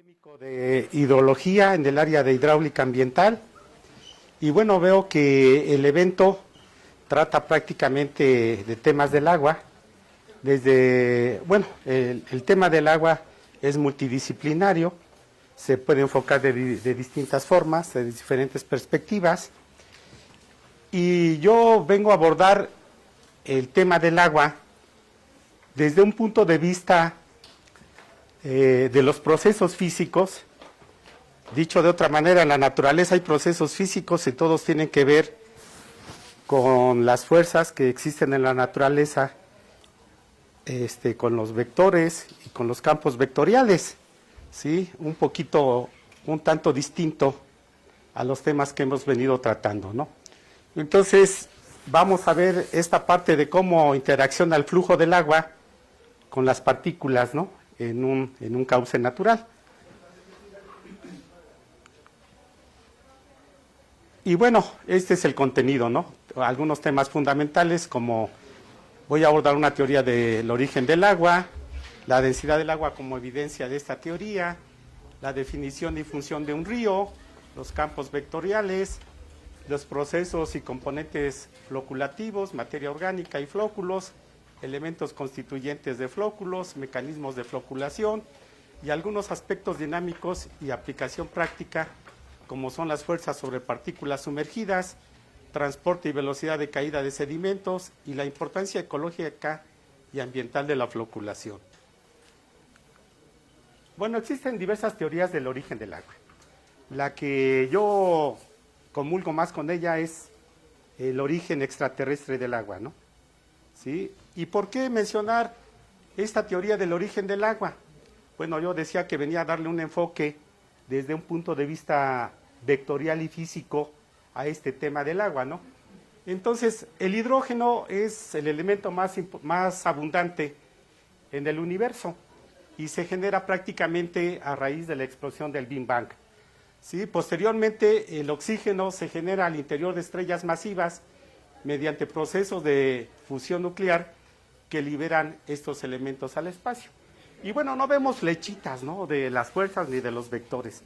académico de hidrología en el área de hidráulica ambiental y bueno, veo que el evento trata prácticamente de temas del agua. El tema del agua es multidisciplinario, se puede enfocar de distintas formas, de diferentes perspectivas y yo vengo a abordar el tema del agua desde un punto de vista de los procesos físicos. Dicho de otra manera, en la naturaleza hay procesos físicos y todos tienen que ver con las fuerzas que existen en la naturaleza, con los vectores y con los campos vectoriales, ¿sí? Un tanto distinto a los temas que hemos venido tratando, ¿no? Entonces, vamos a ver esta parte de cómo interacciona el flujo del agua con las partículas, ¿no? En un cauce natural. Y bueno, este es el contenido, ¿no? Algunos temas fundamentales como voy a abordar una teoría del origen del agua, la densidad del agua como evidencia de esta teoría, la definición y función de un río, los campos vectoriales, los procesos y componentes floculativos, materia orgánica y flóculos, elementos constituyentes de flóculos, mecanismos de floculación y algunos aspectos dinámicos y aplicación práctica como son las fuerzas sobre partículas sumergidas, transporte y velocidad de caída de sedimentos y la importancia ecológica y ambiental de la floculación. Bueno, existen diversas teorías del origen del agua. La que yo comulgo más con ella es el origen extraterrestre del agua, ¿no? ¿Sí? ¿Y por qué mencionar esta teoría del origen del agua? Bueno, yo decía que venía a darle un enfoque desde un punto de vista vectorial y físico a este tema del agua, ¿no? Entonces, el hidrógeno es el elemento más abundante en el universo y se genera prácticamente a raíz de la explosión del Big Bang, ¿sí? Posteriormente, el oxígeno se genera al interior de estrellas masivas mediante procesos de fusión nuclear que liberan estos elementos al espacio. Y bueno, no vemos flechitas, ¿no?, de las fuerzas ni de los vectores,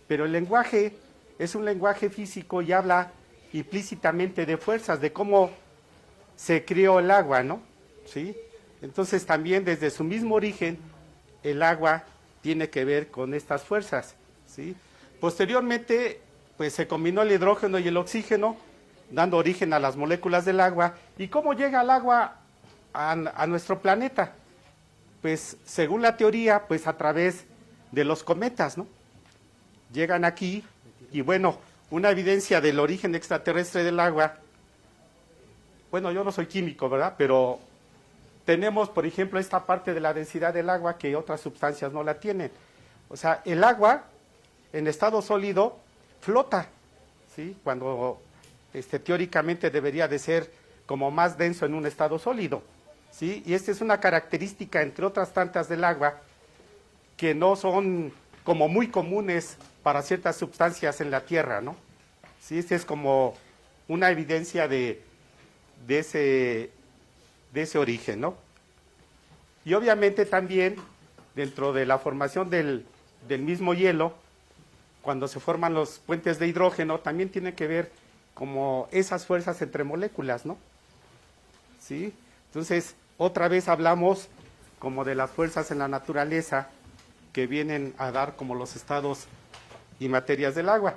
pero el lenguaje es un lenguaje físico y habla implícitamente de fuerzas, de cómo se creó el agua, ¿no? ¿Sí? Entonces también desde su mismo origen, el agua tiene que ver con estas fuerzas, ¿sí? Posteriormente, pues se combinó el hidrógeno y el oxígeno, dando origen a las moléculas del agua. ¿Y cómo llega el agua a nuestro planeta? Pues según la teoría, pues a través de los cometas, ¿no? Llegan aquí y bueno, una evidencia del origen extraterrestre del agua. Bueno, yo no soy químico, ¿verdad? Pero tenemos, por ejemplo, esta parte de la densidad del agua que otras sustancias no la tienen. O sea, el agua en estado sólido flota, ¿sí? Cuando teóricamente debería de ser como más denso en un estado sólido, ¿sí? Y esta es una característica, entre otras tantas, del agua, que no son como muy comunes para ciertas sustancias en la Tierra, ¿no? Sí, esta es como una evidencia de ese origen, ¿no? Y obviamente también, dentro de la formación del mismo hielo, cuando se forman los puentes de hidrógeno, también tiene que ver como esas fuerzas entre moléculas, ¿no? ¿Sí? Entonces, otra vez hablamos como de las fuerzas en la naturaleza que vienen a dar como los estados y materias del agua.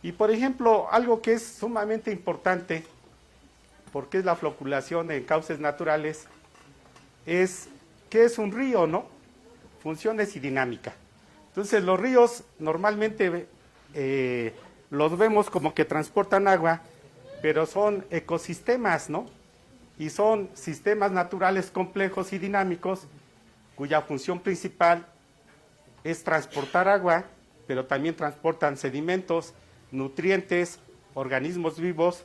Y por ejemplo, algo que es sumamente importante, porque es la floculación en cauces naturales, es ¿qué es un río, no? Funciones y dinámica. Entonces, los ríos normalmente los vemos como que transportan agua, pero son ecosistemas, ¿no? Y son sistemas naturales complejos y dinámicos cuya función principal es transportar agua, pero también transportan sedimentos, nutrientes, organismos vivos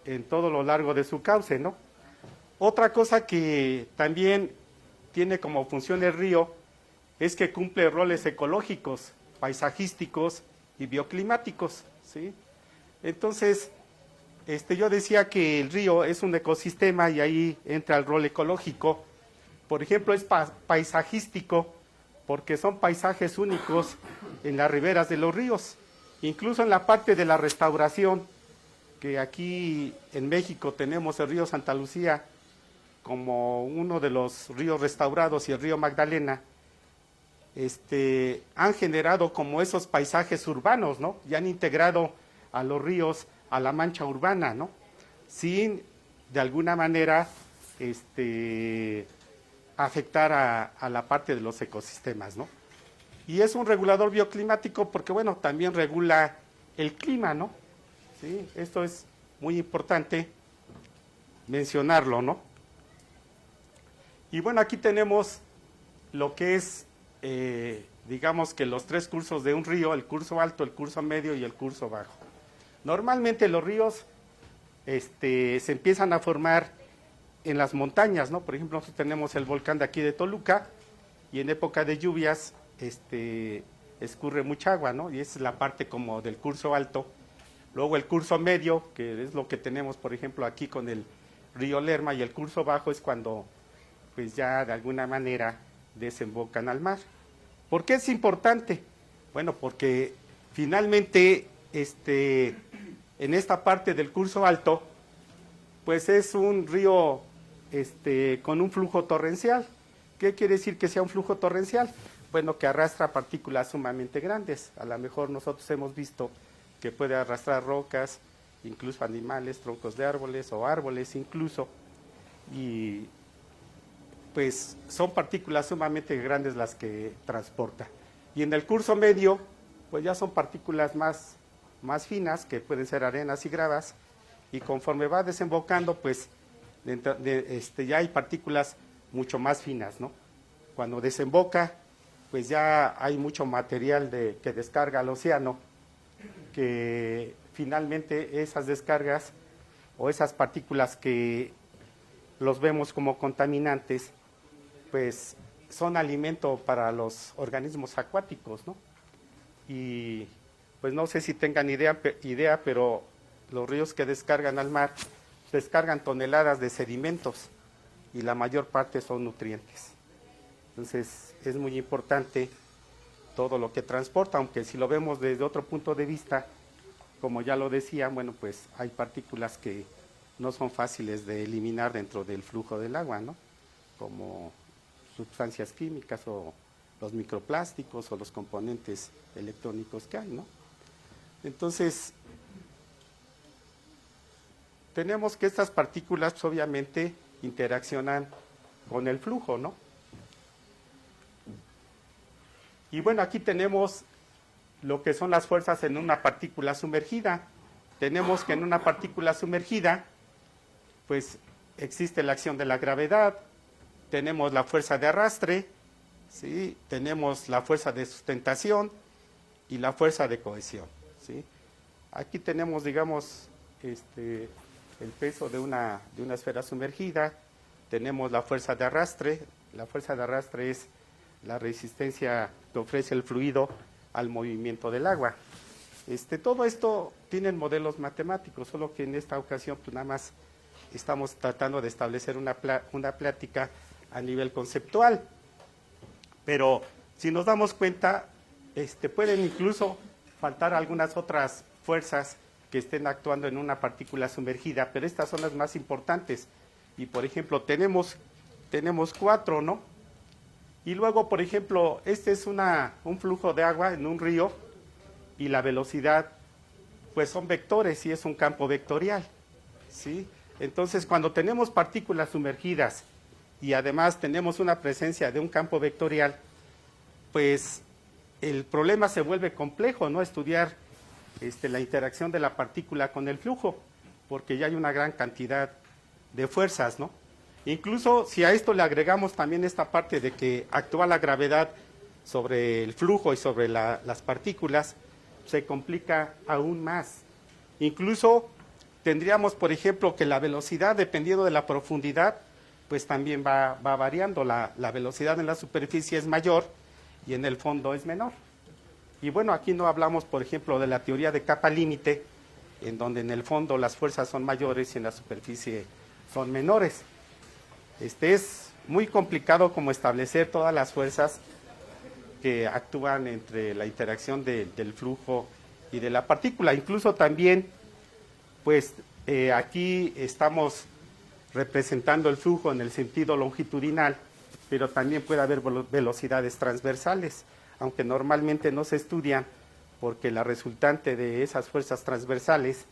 en todo lo largo de su cauce, ¿no? Otra cosa que también tiene como función el río es que cumple roles ecológicos, paisajísticos y bioclimáticos, ¿sí? Entonces, yo decía que el río es un ecosistema y ahí entra el rol ecológico. Por ejemplo, es paisajístico porque son paisajes únicos en las riberas de los ríos, incluso en la parte de la restauración, que aquí en México tenemos el río Santa Lucía como uno de los ríos restaurados y el río Magdalena, han generado como esos paisajes urbanos, ¿no? Y han integrado a los ríos a la mancha urbana, ¿no? Sin, de alguna manera, afectar a la parte de los ecosistemas, ¿no? Y es un regulador bioclimático porque, bueno, también regula el clima, ¿no? ¿Sí? Esto es muy importante mencionarlo, ¿no? Y bueno, aquí tenemos lo que es, digamos que los tres cursos de un río, el curso alto, el curso medio y el curso bajo. Normalmente los ríos se empiezan a formar en las montañas, ¿no? Por ejemplo, nosotros tenemos el volcán de aquí de Toluca y en época de lluvias escurre mucha agua, ¿no? Y esa es la parte como del curso alto. Luego el curso medio, que es lo que tenemos, por ejemplo, aquí con el río Lerma, y el curso bajo es cuando, pues ya de alguna manera desembocan al mar. ¿Por qué es importante? Bueno, porque finalmente en esta parte del curso alto, pues es un río con un flujo torrencial. ¿Qué quiere decir que sea un flujo torrencial? Bueno, que arrastra partículas sumamente grandes. A lo mejor nosotros hemos visto que puede arrastrar rocas, incluso animales, troncos de árboles o árboles incluso, y pues son partículas sumamente grandes las que transporta. Y en el curso medio, pues ya son partículas más finas, que pueden ser arenas y gravas, y conforme va desembocando, pues ya hay partículas mucho más finas, ¿no? Cuando desemboca, pues ya hay mucho material que descarga al océano, que finalmente esas descargas o esas partículas que los vemos como contaminantes, pues son alimento para los organismos acuáticos, ¿no? Y pues no sé si tengan idea, pero los ríos que descargan al mar descargan toneladas de sedimentos y la mayor parte son nutrientes. Entonces es muy importante todo lo que transporta, aunque si lo vemos desde otro punto de vista, como ya lo decía, bueno, pues hay partículas que no son fáciles de eliminar dentro del flujo del agua, ¿no? Como sustancias químicas o los microplásticos o los componentes electrónicos que hay, ¿no? Entonces, tenemos que estas partículas pues, obviamente interaccionan con el flujo, ¿no? Y bueno, aquí tenemos lo que son las fuerzas en una partícula sumergida. Tenemos que en una partícula sumergida, pues existe la acción de la gravedad, tenemos la fuerza de arrastre, ¿sí? Tenemos la fuerza de sustentación y la fuerza de cohesión, ¿sí? Aquí tenemos, digamos, el peso de una esfera sumergida, tenemos la fuerza de arrastre. La fuerza de arrastre es la resistencia que ofrece el fluido al movimiento del agua. Todo esto tienen modelos matemáticos, solo que en esta ocasión pues nada más estamos tratando de establecer una plática a nivel conceptual. Pero si nos damos cuenta, pueden incluso faltar algunas otras fuerzas que estén actuando en una partícula sumergida, pero estas son las más importantes. Y por ejemplo, tenemos 4, ¿no? Y luego, por ejemplo, este es un flujo de agua en un río y la velocidad, pues son vectores y es un campo vectorial, ¿sí? Entonces, cuando tenemos partículas sumergidas y además tenemos una presencia de un campo vectorial, pues el problema se vuelve complejo, ¿no? Estudiar la interacción de la partícula con el flujo, porque ya hay una gran cantidad de fuerzas, ¿no? Incluso si a esto le agregamos también esta parte de que actúa la gravedad sobre el flujo y sobre las partículas, se complica aún más. Incluso tendríamos, por ejemplo, que la velocidad, dependiendo de la profundidad, pues también va variando. La velocidad en la superficie es mayor y en el fondo es menor. Y bueno, aquí no hablamos, por ejemplo, de la teoría de capa límite, en donde en el fondo las fuerzas son mayores y en la superficie son menores. Es muy complicado como establecer todas las fuerzas que actúan entre la interacción del flujo y de la partícula. Incluso también, pues aquí estamos representando el flujo en el sentido longitudinal, pero también puede haber velocidades transversales, aunque normalmente no se estudian porque la resultante de esas fuerzas transversales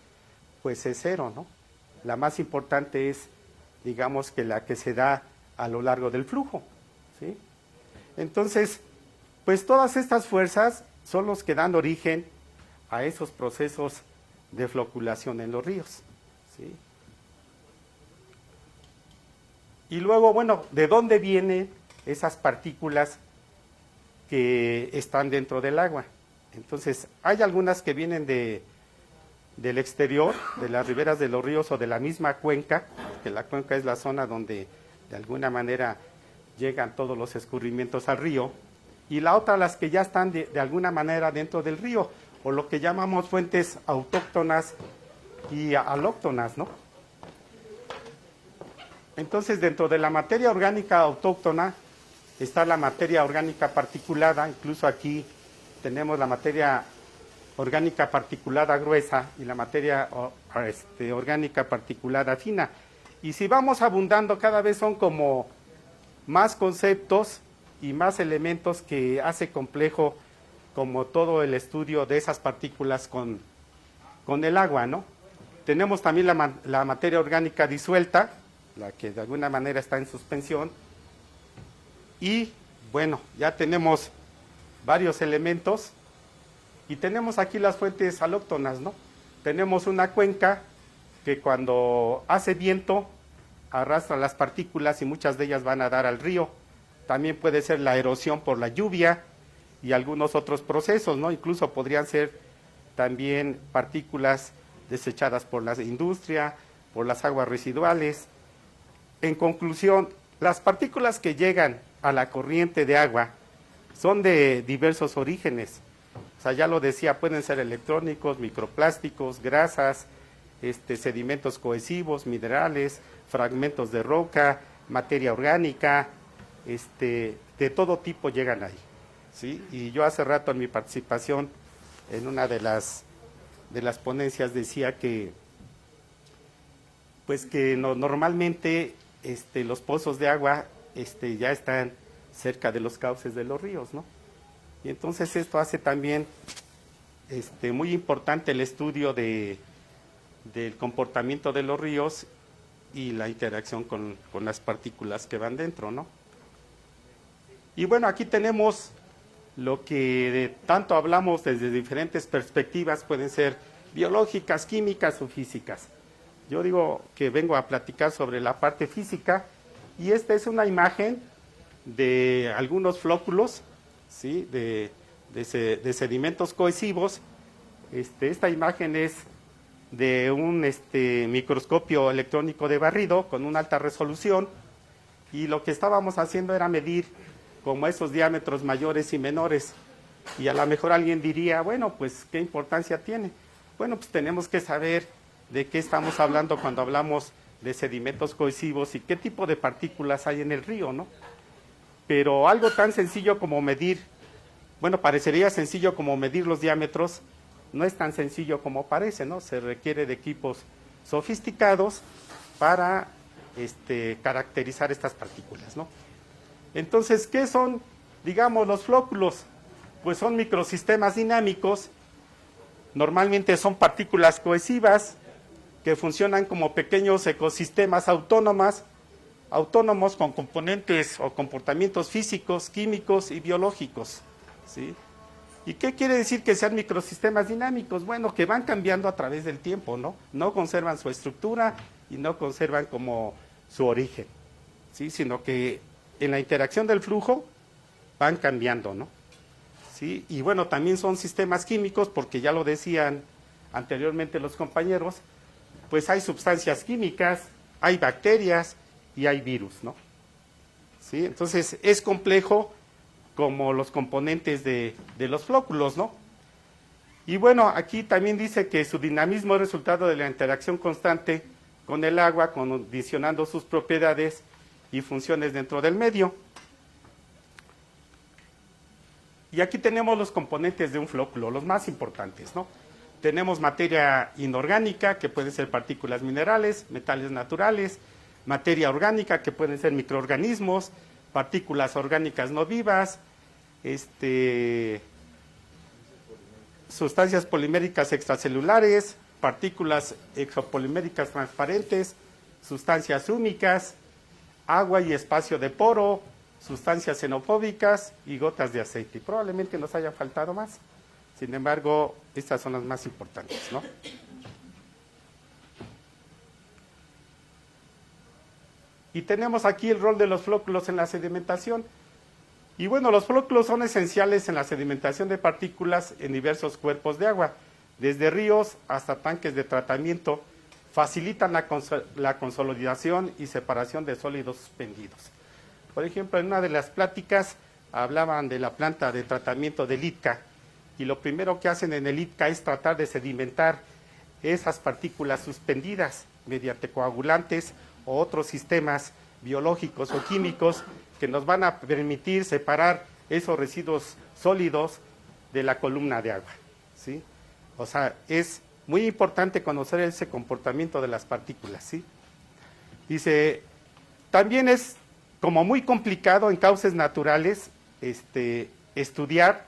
pues es cero, ¿no? La más importante es, digamos, que la que se da a lo largo del flujo, ¿sí? Entonces, pues todas estas fuerzas son los que dan origen a esos procesos de floculación en los ríos, ¿sí? Y luego, bueno, ¿de dónde vienen esas partículas que están dentro del agua? Entonces, hay algunas que vienen del exterior, de las riberas de los ríos o de la misma cuenca, que la cuenca es la zona donde de alguna manera llegan todos los escurrimientos al río, y la otra, las que ya están de alguna manera dentro del río, o lo que llamamos fuentes autóctonas y alóctonas, ¿no? Entonces, dentro de la materia orgánica autóctona está la materia orgánica particulada, incluso aquí tenemos la materia orgánica particulada gruesa y la materia orgánica particulada fina. Y si vamos abundando, cada vez son como más conceptos y más elementos que hace complejo como todo el estudio de esas partículas con el agua, ¿no? Tenemos también la materia orgánica disuelta, la que de alguna manera está en suspensión, y bueno, ya tenemos varios elementos, y tenemos aquí las fuentes alóctonas, ¿no? Tenemos una cuenca que cuando hace viento arrastra las partículas y muchas de ellas van a dar al río. También puede ser la erosión por la lluvia y algunos otros procesos, ¿no? Incluso podrían ser también partículas desechadas por la industria, por las aguas residuales. En conclusión, las partículas que llegan a la corriente de agua son de diversos orígenes. O sea, ya lo decía, pueden ser electrónicos, microplásticos, grasas, sedimentos cohesivos, minerales, fragmentos de roca, materia orgánica, de todo tipo llegan ahí, ¿sí? Y yo hace rato en mi participación en una de las ponencias decía que pues que normalmente los pozos de agua ya están cerca de los cauces de los ríos, ¿no? Y entonces esto hace también muy importante el estudio del comportamiento de los ríos y la interacción con las partículas que van dentro, ¿no? Y bueno, aquí tenemos lo que tanto hablamos desde diferentes perspectivas, pueden ser biológicas, químicas o físicas. Yo digo que vengo a platicar sobre la parte física, y esta es una imagen de algunos flóculos, ¿sí? de sedimentos cohesivos. Esta imagen es de un microscopio electrónico de barrido con una alta resolución, y lo que estábamos haciendo era medir como esos diámetros mayores y menores. Y a lo mejor alguien diría, bueno, pues, ¿qué importancia tiene? Bueno, pues tenemos que saber de qué estamos hablando cuando hablamos de sedimentos cohesivos y qué tipo de partículas hay en el río, ¿no? Pero algo tan sencillo como medir, bueno, parecería sencillo como medir los diámetros, no es tan sencillo como parece, ¿no? Se requiere de equipos sofisticados para caracterizar estas partículas, ¿no? Entonces, ¿qué son, digamos, los flóculos? Pues son microsistemas dinámicos, normalmente son partículas cohesivas que funcionan como pequeños ecosistemas autónomos con componentes o comportamientos físicos, químicos y biológicos, ¿sí? ¿Y qué quiere decir que sean microsistemas dinámicos? Bueno, que van cambiando a través del tiempo, ¿no? No conservan su estructura y no conservan como su origen, ¿sí? Sino que en la interacción del flujo van cambiando, ¿no? ¿Sí? Y bueno, también son sistemas químicos porque ya lo decían anteriormente los compañeros, pues hay sustancias químicas, hay bacterias y hay virus, ¿no? ¿Sí? Entonces es complejo como los componentes de los flóculos, ¿no? Y bueno, aquí también dice que su dinamismo es resultado de la interacción constante con el agua, condicionando sus propiedades y funciones dentro del medio. Y aquí tenemos los componentes de un flóculo, los más importantes, ¿no? Tenemos materia inorgánica, que pueden ser partículas minerales, metales naturales, materia orgánica, que pueden ser microorganismos, partículas orgánicas no vivas, sustancias poliméricas extracelulares, partículas exopoliméricas transparentes, sustancias húmicas, agua y espacio de poro, sustancias xenofóbicas y gotas de aceite. Probablemente nos haya faltado más. Sin embargo, estas son las más importantes, ¿no? Y tenemos aquí el rol de los flóculos en la sedimentación. Y bueno, los flóculos son esenciales en la sedimentación de partículas en diversos cuerpos de agua, desde ríos hasta tanques de tratamiento, facilitan la consolidación y separación de sólidos suspendidos. Por ejemplo, en una de las pláticas hablaban de la planta de tratamiento del ITCA, y lo primero que hacen en el ITCA es tratar de sedimentar esas partículas suspendidas mediante coagulantes o otros sistemas biológicos o químicos que nos van a permitir separar esos residuos sólidos de la columna de agua, ¿sí? O sea, es muy importante conocer ese comportamiento de las partículas, ¿sí? Dice, también es como muy complicado en cauces naturales estudiar,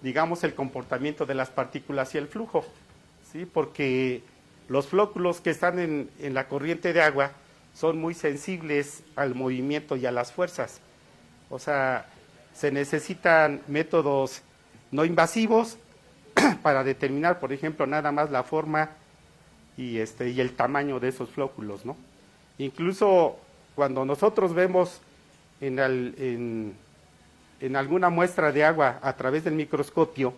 digamos, el comportamiento de las partículas y el flujo, ¿sí? Porque los flóculos que están en la corriente de agua son muy sensibles al movimiento y a las fuerzas. O sea, se necesitan métodos no invasivos para determinar, por ejemplo, nada más la forma y el tamaño de esos flóculos, ¿no? Incluso cuando nosotros vemos en alguna muestra de agua a través del microscopio,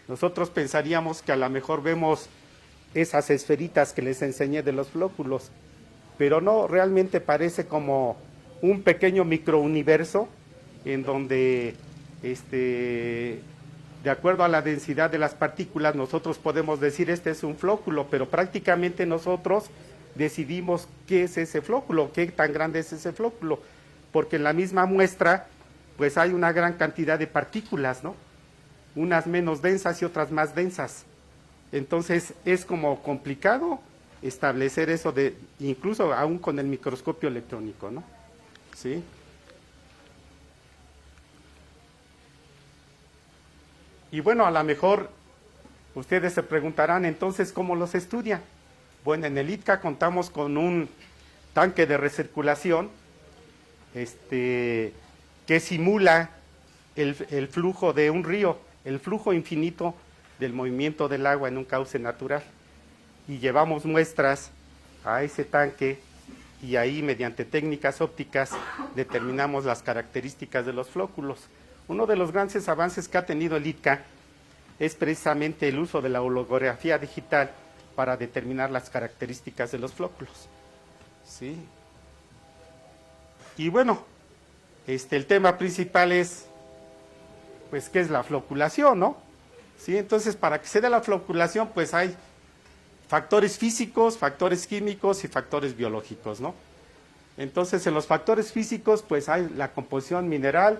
nosotros pensaríamos que a lo mejor vemos esas esferitas que les enseñé de los flóculos, pero no, realmente parece como un pequeño microuniverso en donde, de acuerdo a la densidad de las partículas, nosotros podemos decir este es un flóculo, pero prácticamente nosotros decidimos qué es ese flóculo, qué tan grande es ese flóculo, porque en la misma muestra pues hay una gran cantidad de partículas, ¿no? Unas menos densas y otras más densas. Entonces es como complicado establecer eso, incluso aún con el microscopio electrónico, ¿no? ¿Sí? Y bueno, a lo mejor ustedes se preguntarán, entonces, ¿cómo los estudian? Bueno, en el ITCA contamos con un tanque de recirculación que simula el flujo de un río, el flujo infinito del movimiento del agua en un cauce natural. Y llevamos muestras a ese tanque y ahí, mediante técnicas ópticas, determinamos las características de los flóculos. Uno de los grandes avances que ha tenido el ITCA es precisamente el uso de la holografía digital para determinar las características de los flóculos, ¿sí? Y bueno, el tema principal es, pues, ¿qué es la floculación, no? ¿Sí? Entonces, para que se dé la floculación, pues hay factores físicos, factores químicos y factores biológicos, ¿no? Entonces, en los factores físicos, pues hay la composición mineral,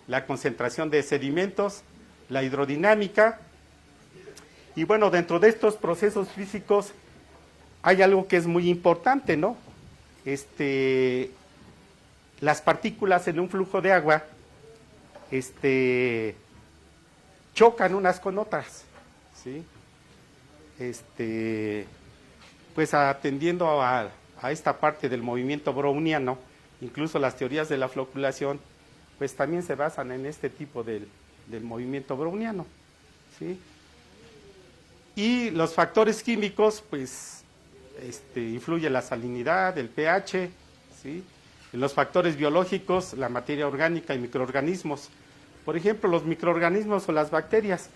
la concentración de sedimentos, la hidrodinámica. Y bueno, dentro de estos procesos físicos hay algo que es muy importante, ¿no? Las partículas en un flujo de agua chocan unas con otras, ¿sí? Pues atendiendo a esta parte del movimiento browniano, incluso las teorías de la floculación, pues también se basan en este tipo del movimiento browniano, ¿sí? Y los factores químicos, pues, influye la salinidad, el pH, ¿sí? En los factores biológicos, la materia orgánica y microorganismos. Por ejemplo, los microorganismos o las bacterias,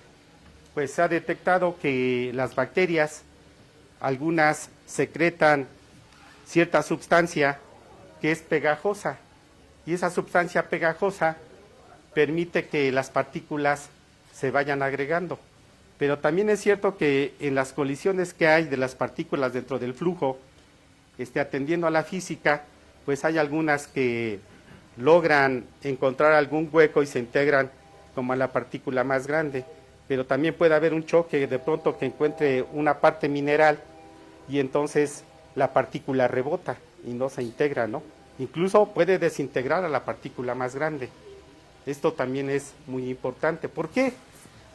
pues se ha detectado que las bacterias, algunas secretan cierta sustancia que es pegajosa, y esa sustancia pegajosa permite que las partículas se vayan agregando. Pero también es cierto que en las colisiones que hay de las partículas dentro del flujo, atendiendo a la física, pues hay algunas que logran encontrar algún hueco y se integran como a la partícula más grande, pero también puede haber un choque de pronto que encuentre una parte mineral y entonces la partícula rebota y no se integra, ¿no? Incluso puede desintegrar a la partícula más grande. Esto también es muy importante. ¿Por qué?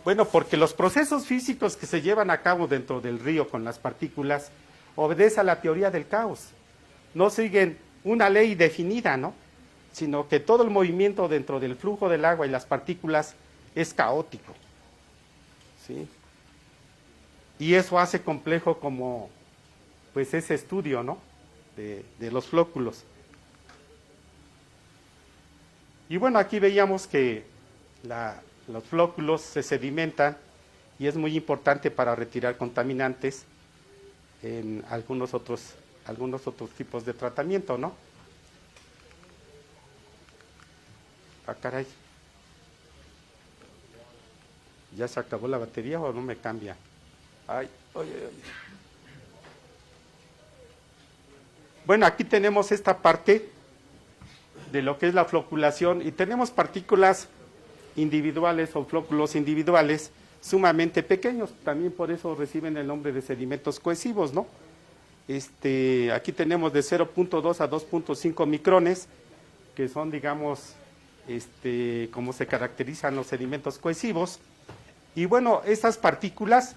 Bueno, porque los procesos físicos que se llevan a cabo dentro del río con las partículas obedecen a la teoría del caos. No siguen una ley definida, ¿no? Sino que todo el movimiento dentro del flujo del agua y las partículas es caótico, ¿sí? Y eso hace complejo como, pues, ese estudio, ¿no? De los flóculos. Y bueno, aquí veíamos que los flóculos se sedimentan y es muy importante para retirar contaminantes en algunos otros tipos de tratamiento, ¿no? Ah, caray. ¿Ya se acabó la batería o no me cambia? Ay, oye, oye. Bueno, aquí tenemos esta parte de lo que es la floculación y tenemos partículas individuales o flóculos individuales sumamente pequeños, también por eso reciben el nombre de sedimentos cohesivos, ¿no? Aquí tenemos de 0.2 a 2.5 micrones, que son, digamos, como se caracterizan los sedimentos cohesivos. Y bueno, estas partículas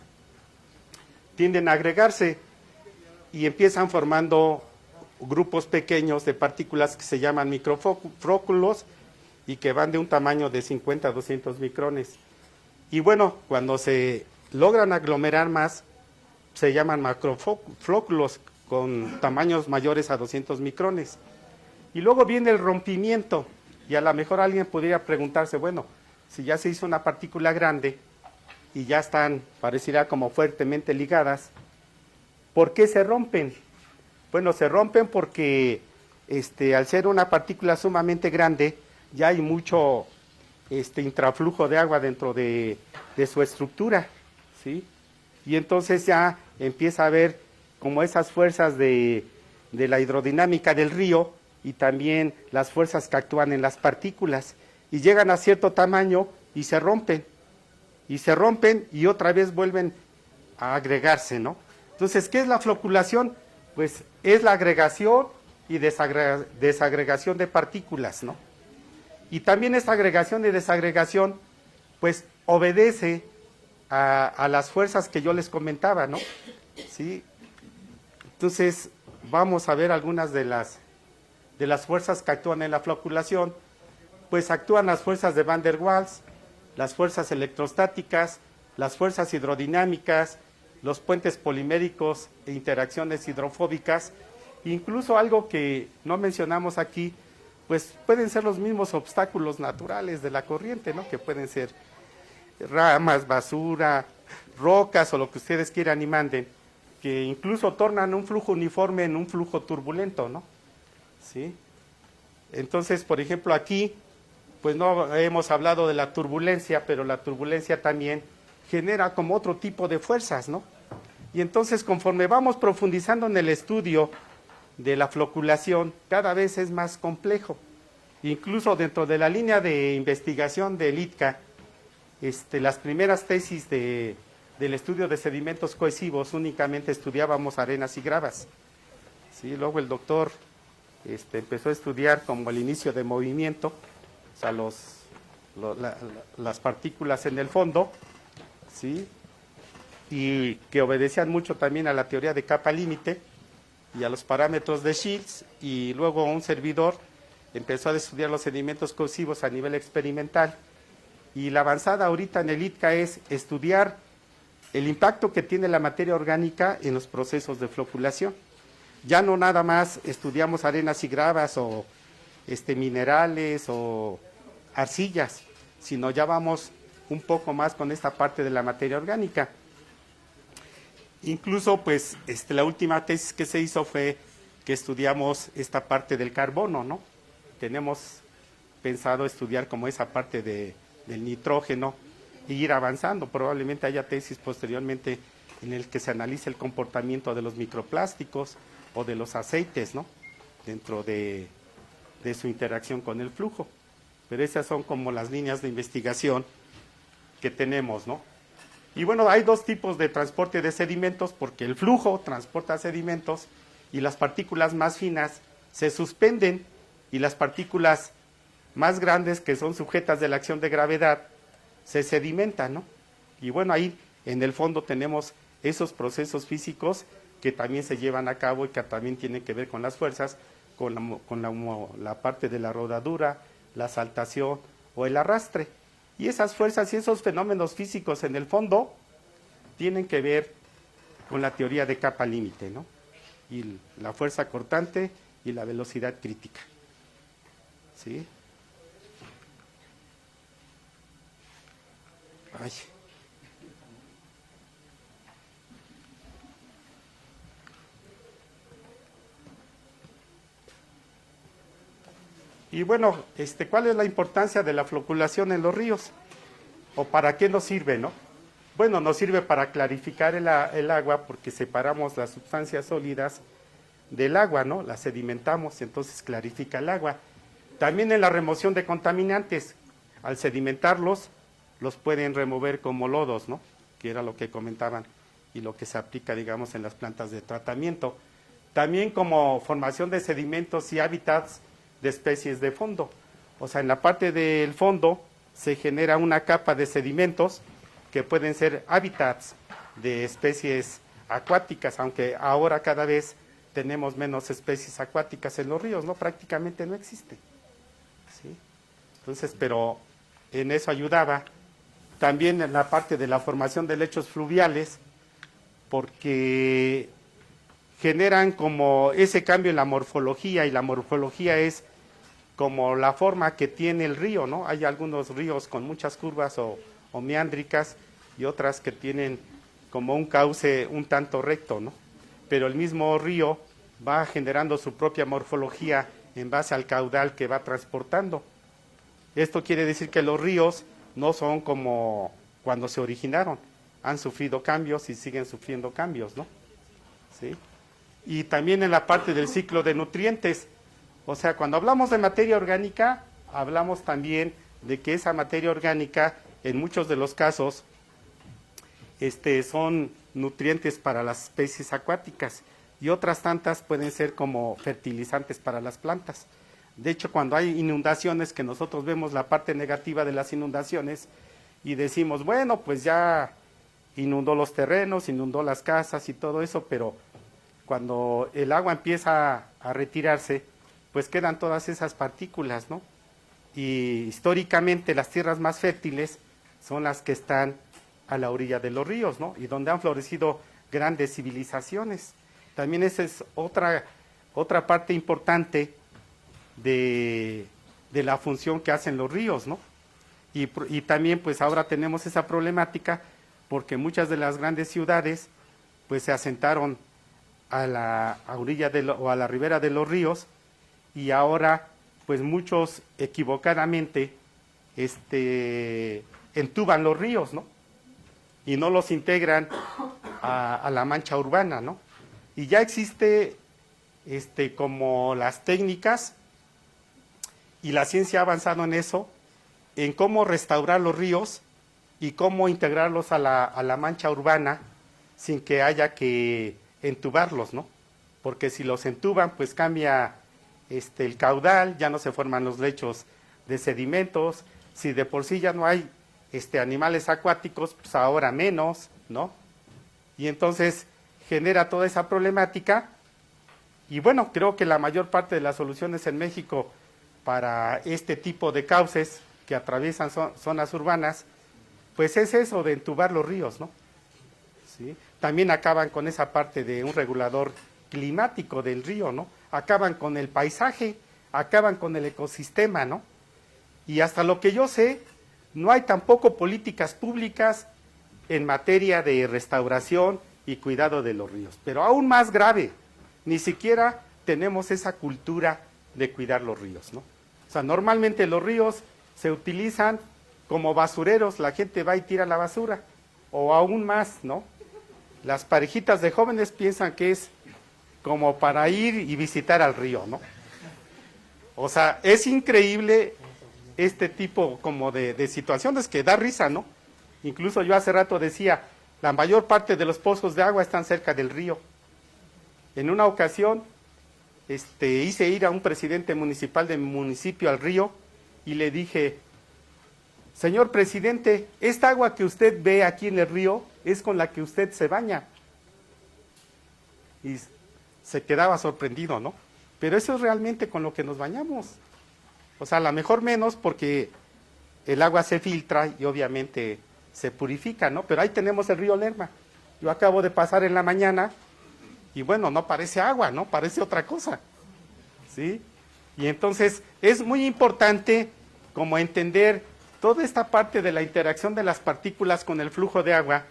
tienden a agregarse y empiezan formando grupos pequeños de partículas que se llaman microflóculos y que van de un tamaño de 50 a 200 micrones. Y bueno, cuando se logran aglomerar más, se llaman macroflóculos con tamaños mayores a 200 micrones. Y luego viene el rompimiento, y a lo mejor alguien podría preguntarse, bueno, si ya se hizo una partícula grande y ya están, pareciera como fuertemente ligadas, ¿por qué se rompen? Bueno, se rompen porque al ser una partícula sumamente grande, ya hay mucho intraflujo de agua dentro de su estructura, ¿sí? Y entonces ya empieza a haber como esas fuerzas de la hidrodinámica del río y también las fuerzas que actúan en las partículas y llegan a cierto tamaño y se rompen y otra vez vuelven a agregarse, ¿no? Entonces, ¿qué es la floculación? Pues es la agregación y desagregación de partículas, ¿no? Y también esta agregación y desagregación, pues obedece a las fuerzas que yo les comentaba, ¿no? ¿Sí? Entonces, vamos a ver algunas de las fuerzas que actúan en la floculación. Pues actúan las fuerzas de Van der Waals, las fuerzas electrostáticas, las fuerzas hidrodinámicas, los puentes poliméricos e interacciones hidrofóbicas, incluso algo que no mencionamos aquí, pues pueden ser los mismos obstáculos naturales de la corriente, ¿no? Que pueden ser ramas, basura, rocas o lo que ustedes quieran y manden, que incluso tornan un flujo uniforme en un flujo turbulento, ¿no? ¿Sí? Entonces, por ejemplo, aquí, pues no hemos hablado de la turbulencia, pero la turbulencia también genera como otro tipo de fuerzas, ¿no? Y entonces, conforme vamos profundizando en el estudio de la floculación, cada vez es más complejo. Incluso dentro de la línea de investigación del ITCA, las primeras tesis del estudio de sedimentos cohesivos únicamente estudiábamos arenas y gravas. ¿Sí? Luego el doctor empezó a estudiar como el inicio de movimiento, o sea, las partículas en el fondo, ¿sí? Y que obedecían mucho también a la teoría de capa límite y a los parámetros de Shields, y luego un servidor empezó a estudiar los sedimentos cohesivos a nivel experimental, y la avanzada ahorita en el ITCA es estudiar el impacto que tiene la materia orgánica en los procesos de floculación. Ya no nada más estudiamos arenas y gravas o minerales o arcillas, sino ya vamos un poco más con esta parte de la materia orgánica. Incluso, pues, la última tesis que se hizo fue que estudiamos esta parte del carbono, ¿no? Tenemos pensado estudiar como esa parte del nitrógeno e ir avanzando. Probablemente haya tesis posteriormente en el que se analice el comportamiento de los microplásticos o de los aceites, ¿no? Dentro de su interacción con el flujo. pero esas son como las líneas de investigación que tenemos, ¿no? Y bueno, hay dos tipos de transporte de sedimentos, porque el flujo transporta sedimentos y las partículas más finas se suspenden y las partículas más grandes, que son sujetas de la acción de gravedad, se sedimentan, ¿no? Y bueno, ahí en el fondo tenemos esos procesos físicos que también se llevan a cabo y que también tienen que ver con las fuerzas, con la parte de la rodadura, la saltación o el arrastre. Y esas fuerzas y esos fenómenos físicos en el fondo tienen que ver con la teoría de capa límite, ¿no? Y la fuerza cortante y la velocidad crítica. ¿Sí? Ay. Y bueno, ¿cuál es la importancia de la floculación en los ríos? ¿O para qué nos sirve, no? Bueno, nos sirve para clarificar el agua, porque separamos las sustancias sólidas del agua, ¿no? Las sedimentamos, entonces clarifica el agua. También en la remoción de contaminantes, al sedimentarlos, los pueden remover como lodos, ¿no? Que era lo que comentaban y lo que se aplica, digamos, en las plantas de tratamiento. También como formación de sedimentos y hábitats de especies de fondo. O sea, en la parte del fondo se genera una capa de sedimentos que pueden ser hábitats de especies acuáticas, aunque ahora cada vez tenemos menos especies acuáticas en los ríos, ¿no? Prácticamente no existen. ¿Sí? Entonces, pero en eso ayudaba. También en la parte de la formación de lechos fluviales, porque generan como ese cambio en la morfología, y la morfología es como la forma que tiene el río, ¿no? Hay algunos ríos con muchas curvas o meándricas y otras que tienen como un cauce un tanto recto, ¿no? Pero el mismo río va generando su propia morfología en base al caudal que va transportando. Esto quiere decir que los ríos no son como cuando se originaron, han sufrido cambios y siguen sufriendo cambios, ¿no? ¿Sí? Y también en la parte del ciclo de nutrientes. O sea, cuando hablamos de materia orgánica, hablamos también de que esa materia orgánica, en muchos de los casos, son nutrientes para las especies acuáticas y otras tantas pueden ser como fertilizantes para las plantas. De hecho, cuando hay inundaciones, que nosotros vemos la parte negativa de las inundaciones y decimos, bueno, pues ya inundó los terrenos, inundó las casas y todo eso, pero cuando el agua empieza a retirarse, pues quedan todas esas partículas, ¿no? Y históricamente las tierras más fértiles son las que están a la orilla de los ríos, ¿no? Y donde han florecido grandes civilizaciones. También esa es otra parte importante de la función que hacen los ríos, ¿no? Y también pues ahora tenemos esa problemática porque muchas de las grandes ciudades pues se asentaron a la orilla o a la ribera de los ríos, y ahora pues muchos equivocadamente entuban los ríos, ¿no? Y no los integran a la mancha urbana, ¿no? Y ya existe como las técnicas, y la ciencia ha avanzado en eso, en cómo restaurar los ríos y cómo integrarlos a la mancha urbana sin que haya que entubarlos, ¿no? Porque si los entuban, pues cambia el caudal, ya no se forman los lechos de sedimentos. Si de por sí ya no hay animales acuáticos, pues ahora menos, ¿no? Y entonces genera toda esa problemática. Y bueno, creo que la mayor parte de las soluciones en México para este tipo de cauces que atraviesan zonas urbanas, pues es eso de entubar los ríos, ¿no? ¿Sí? También acaban con esa parte de un regulador climático del río, ¿no? Acaban con el paisaje, acaban con el ecosistema, ¿no? Y hasta lo que yo sé, no hay tampoco políticas públicas en materia de restauración y cuidado de los ríos. Pero aún más grave, ni siquiera tenemos esa cultura de cuidar los ríos, ¿no? O sea, normalmente los ríos se utilizan como basureros, la gente va y tira la basura, o aún más, ¿no? Las parejitas de jóvenes piensan que es como para ir y visitar al río, ¿no? O sea, es increíble este tipo como de situaciones que da risa, ¿no? Incluso yo hace rato decía, la mayor parte de los pozos de agua están cerca del río. En una ocasión, hice ir a un presidente municipal de mi municipio al río y le dije, señor presidente, esta agua que usted ve aquí en el río es con la que usted se baña. Y se quedaba sorprendido, ¿no? Pero eso es realmente con lo que nos bañamos. O sea, a lo mejor menos porque el agua se filtra y obviamente se purifica, ¿no? Pero ahí tenemos el río Lerma. Yo acabo de pasar en la mañana y bueno, no parece agua, ¿no? Parece otra cosa, ¿sí? Y entonces es muy importante como entender toda esta parte de la interacción de las partículas con el flujo de agua,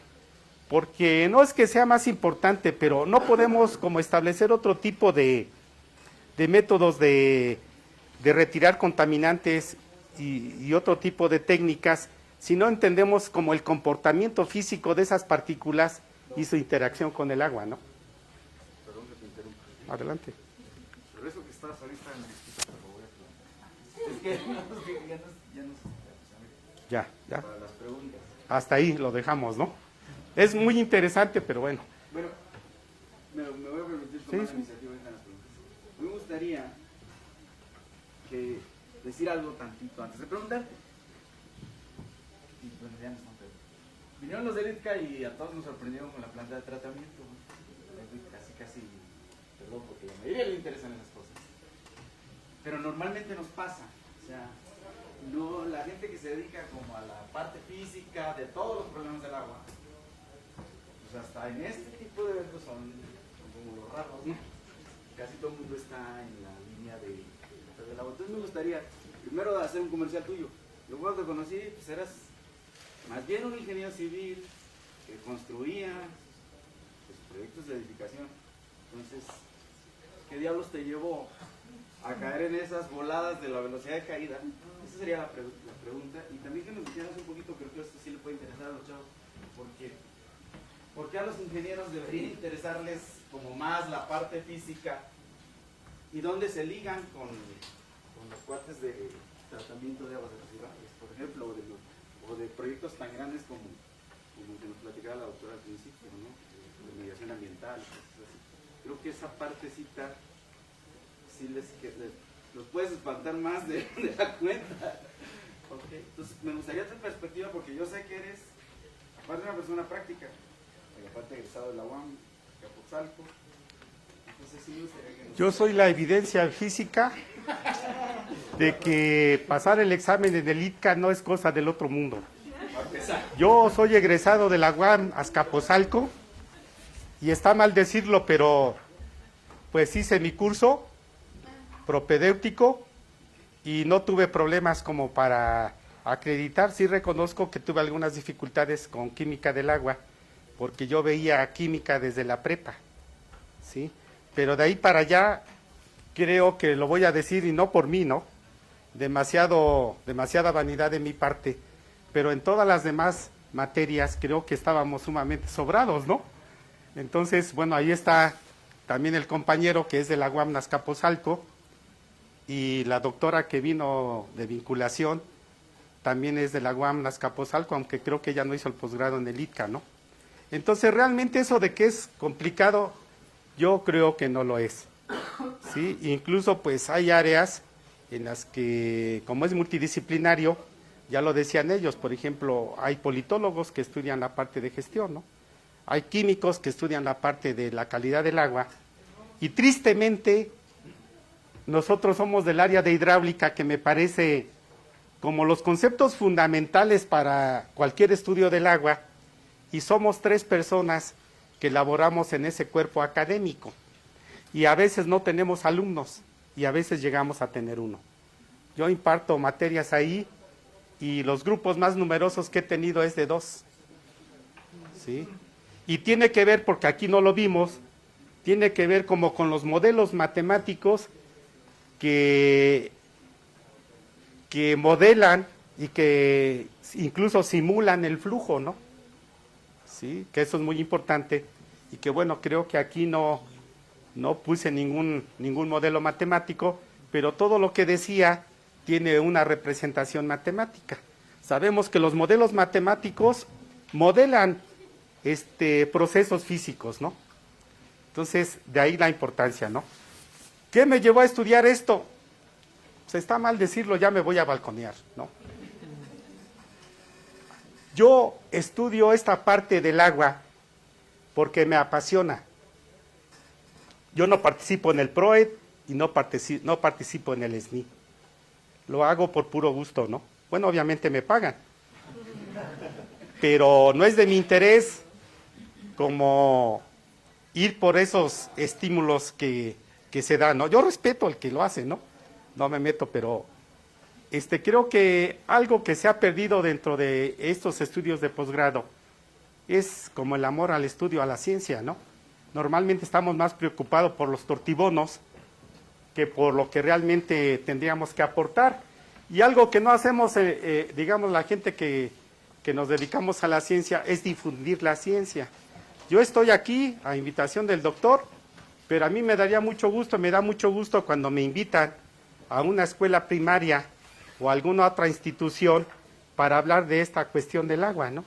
porque no es que sea más importante, pero no podemos como establecer otro tipo de métodos de retirar contaminantes y otro tipo de técnicas si no entendemos como el comportamiento físico de esas partículas y su interacción con el agua, ¿no? Perdón que te interrumpa. Adelante. Pero eso que estás ahorita en disputa, pero voy a plantear. Es que ya nos Ya. para las preguntas. Hasta ahí lo dejamos, ¿no? Es muy interesante, pero bueno. Bueno, me voy a permitir tomar Sí. la iniciativa en las preguntas. Me gustaría decir algo tantito antes de preguntarte. Y bueno, ya no están preguntando. Vinieron los de ITCA y a todos nos sorprendieron con la planta de tratamiento. Casi, perdón, porque a la mayoría le interesan esas cosas. Pero normalmente nos pasa, o sea, no, la gente que se dedica como a la parte física de todos los problemas del agua, pues hasta en este tipo de eventos son como los raros, ¿no? Casi todo el mundo está en la línea del agua. Entonces me gustaría primero hacer un comercial tuyo. Yo cuando te conocí, pues eras más bien un ingeniero civil que construía pues, proyectos de edificación. Entonces, ¿qué diablos te llevó a caer en esas voladas de la velocidad de caída? Esa sería la pregunta. Y también que nos dijeras un poquito, creo que esto sí le puede interesar a los chavos, ¿por qué a los ingenieros debería interesarles como más la parte física y dónde se ligan con los cuates de tratamiento de aguas residuales, por ejemplo, o de proyectos tan grandes como que nos platicaba la doctora al principio, ¿no? De mediación ambiental, cosas así. Creo que esa partecita sí los puedes espantar más de la cuenta. Okay. Entonces, me gustaría tu perspectiva porque yo sé que eres, aparte de una persona práctica, y aparte egresado de la UAM, Capozalco. Entonces, sí me gustaría que Yo soy la evidencia física de que pasar el examen en el ITCA no es cosa del otro mundo. Yo soy egresado de la UAM Azcapotzalco y está mal decirlo, pero pues hice mi curso propedéutico y no tuve problemas como para acreditar. Sí reconozco que tuve algunas dificultades con química del agua, porque yo veía química desde la prepa, ¿sí? Pero de ahí para allá creo que lo voy a decir y no por mí, ¿no? Demasiada vanidad de mi parte, pero en todas las demás materias creo que estábamos sumamente sobrados, ¿no? Entonces, bueno, ahí está también el compañero que es de la UAM Azcapotzalco y la doctora que vino de vinculación también es de la UAM Azcapotzalco, aunque creo que ella no hizo el posgrado en el ITCA, ¿no? Entonces, realmente eso de que es complicado, yo creo que no lo es, ¿sí? Incluso, pues, hay áreas en las que, como es multidisciplinario, ya lo decían ellos, por ejemplo, hay politólogos que estudian la parte de gestión, ¿no? Hay químicos que estudian la parte de la calidad del agua, y tristemente, nosotros somos del área de hidráulica, que me parece como los conceptos fundamentales para cualquier estudio del agua, y somos 3 personas que elaboramos en ese cuerpo académico, y a veces no tenemos alumnos, y a veces llegamos a tener uno. Yo imparto materias ahí, y los grupos más numerosos que he tenido es de 2, ¿sí? Y tiene que ver, porque aquí no lo vimos, tiene que ver como con los modelos matemáticos que modelan y que incluso simulan el flujo, ¿no? Sí, que eso es muy importante y que bueno, creo que aquí no puse ningún modelo matemático, pero todo lo que decía tiene una representación matemática. Sabemos que los modelos matemáticos modelan procesos físicos, ¿no? Entonces, de ahí la importancia, ¿no? ¿Qué me llevó a estudiar esto? Pues está mal decirlo, ya me voy a balconear, ¿no? Yo estudio esta parte del agua porque me apasiona. Yo no participo en el PROED y no participo en el SNI. Lo hago por puro gusto, ¿no? Bueno, obviamente me pagan. Pero no es de mi interés como ir por esos estímulos que se dan, ¿no? Yo respeto al que lo hace, ¿no? No me meto, pero creo que algo que se ha perdido dentro de estos estudios de posgrado es como el amor al estudio, a la ciencia, ¿no? Normalmente estamos más preocupados por los tortibonos que por lo que realmente tendríamos que aportar. Y algo que no hacemos, digamos, la gente que nos dedicamos a la ciencia, es difundir la ciencia. Yo estoy aquí a invitación del doctor, pero a mí me da mucho gusto cuando me invitan a una escuela primaria o a alguna otra institución para hablar de esta cuestión del agua, ¿no?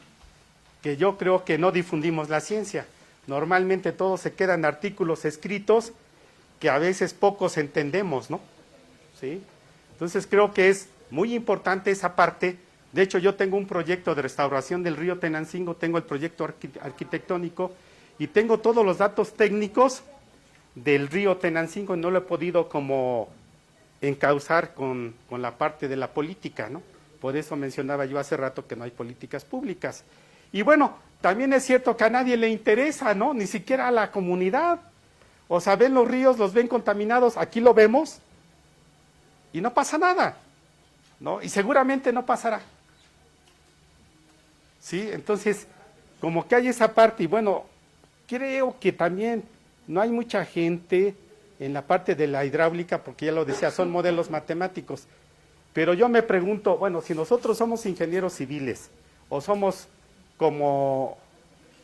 Que yo creo que no difundimos la ciencia. Normalmente todo se queda en artículos escritos que a veces pocos entendemos, ¿no? ¿Sí? Entonces creo que es muy importante esa parte. De hecho, yo tengo un proyecto de restauración del río Tenancingo, tengo el proyecto arquitectónico y tengo todos los datos técnicos del río Tenancingo y no lo he podido como encauzar con la parte de la política, ¿no? Por eso mencionaba yo hace rato que no hay políticas públicas. Y bueno, también es cierto que a nadie le interesa, ¿no? Ni siquiera a la comunidad. O sea, ven los ríos, los ven contaminados, aquí lo vemos y no pasa nada, ¿no? Y seguramente no pasará. ¿Sí? Entonces, como que hay esa parte, y bueno, creo que también no hay mucha gente en la parte de la hidráulica, porque ya lo decía, son modelos matemáticos. Pero yo me pregunto, bueno, si nosotros somos ingenieros civiles o somos como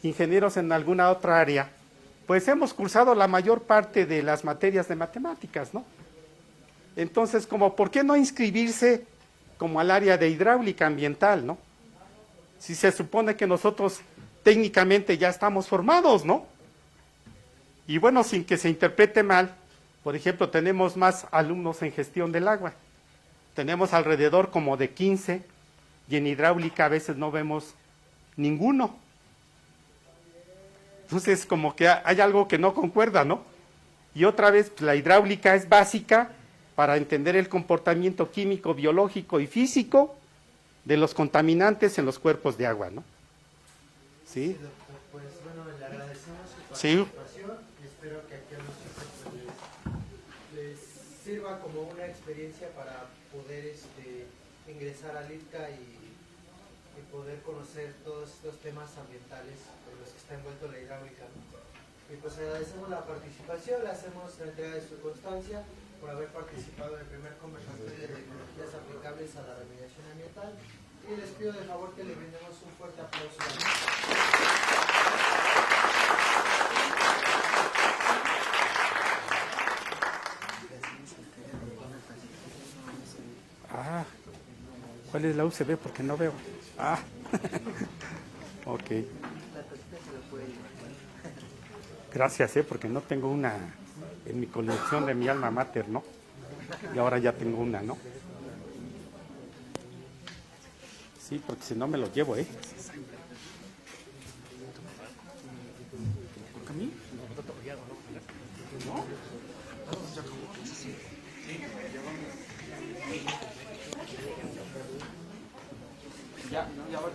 ingenieros en alguna otra área, pues hemos cursado la mayor parte de las materias de matemáticas, ¿no? Entonces, como, ¿por qué no inscribirse como al área de hidráulica ambiental, ¿no? Si se supone que nosotros técnicamente ya estamos formados, ¿no? Y bueno, sin que se interprete mal, por ejemplo, tenemos más alumnos en gestión del agua. Tenemos alrededor como de 15 y en hidráulica a veces no vemos ninguno. Entonces, como que hay algo que no concuerda, ¿no? Y otra vez, pues, la hidráulica es básica para entender el comportamiento químico, biológico y físico de los contaminantes en los cuerpos de agua, ¿no? ¿Sí? Sí, doctor, pues bueno, le agradecemos su Sí. participación y espero que aquí a los chicos pues, les sirva como una experiencia para poder ingresar al ITCA y poder conocer todos estos temas ambientales en los que está envuelto la hidráulica. Y pues agradecemos la participación, le hacemos la entrega de su constancia por haber participado en el primer conversatorio de tecnologías aplicables a la remediación ambiental y les pido de favor que le brindemos un fuerte aplauso. Ah, ¿cuál es la UCB? Porque no veo. Ah, ok. Gracias, porque no tengo una en mi colección de mi alma mater, ¿no? Y ahora ya tengo una, ¿no? Sí, porque si no me lo llevo, ¿eh? ¿A mí? ¿No? Ya, ahora